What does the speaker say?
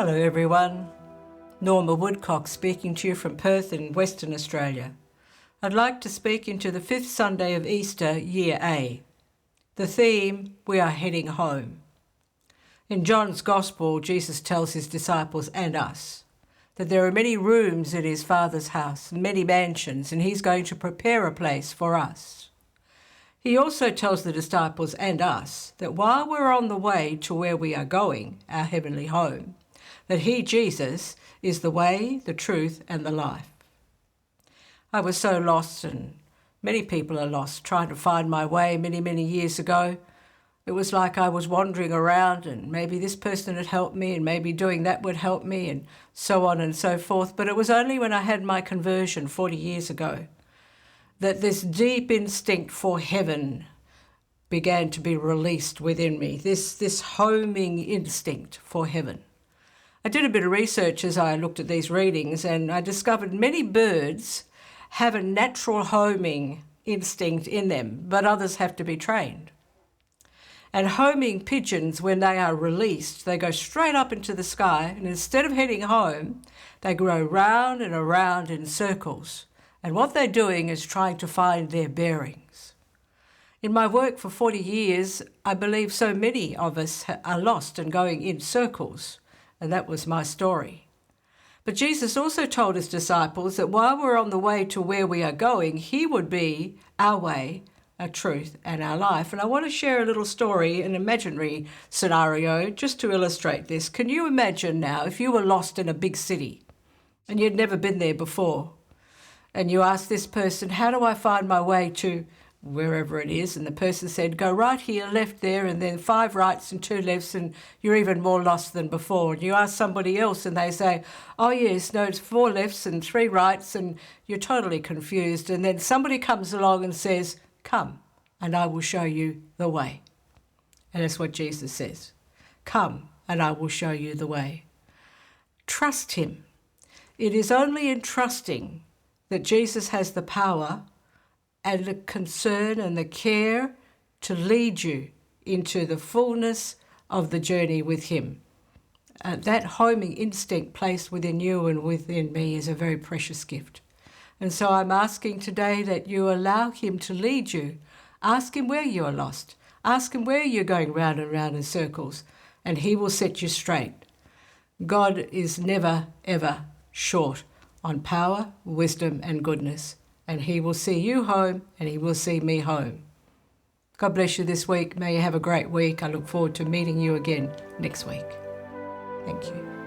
Hello everyone, Norma Woodcock speaking to you from Perth in Western Australia. I'd like to speak into the fifth Sunday of Easter, Year A. The theme, we are heading home. In John's Gospel, Jesus tells his disciples and us that there are many rooms in his Father's house, many mansions, and he's going to prepare a place for us. He also tells the disciples and us that while we're on the way to where we are going, our heavenly home, that he, Jesus, is the way, the truth, and the life. I was so lost, and many people are lost, trying to find my way many years ago. It was like I was wandering around, and maybe this person had helped me, and maybe doing that would help me, and so on and so forth. But it was only when I had my conversion 40 years ago that this deep instinct for heaven began to be released within me, this homing instinct for heaven. I did a bit of research as I looked at these readings, and I discovered many birds have a natural homing instinct in them, but others have to be trained. And homing pigeons, when they are released, they go straight up into the sky, and instead of heading home, they go round and around in circles. And what they're doing is trying to find their bearings. In my work for 40 years, I believe so many of us are lost and going in circles. And that was my story. But Jesus also told his disciples that while we're on the way to where we are going, he would be our way, our truth, and our life. And I want to share a little story, an imaginary scenario, just to illustrate this. Can you imagine now if you were lost in a big city and you'd never been there before, and you asked this person, how do I find my way to wherever it is? And the person said, go right here, left there, and then 5 rights and 2 lefts, and you're even more lost than before. And you ask somebody else and they say, oh yes, no, it's 4 lefts and 3 rights, and you're totally confused. And then somebody comes along and says, come, and I will show you the way. And that's what Jesus says. Come, and I will show you the way. Trust him. It is only in trusting that Jesus has the power and the concern and the care to lead you into the fullness of the journey with him. That homing instinct placed within you and within me is a very precious gift. And so I'm asking today that you allow him to lead you. Ask him where you are lost. Ask him where you're going round and round in circles, and he will set you straight. God is never, ever short on power, wisdom, and goodness. And he will see you home, and he will see me home. God bless you this week. May you have a great week. I look forward to meeting you again next week. Thank you.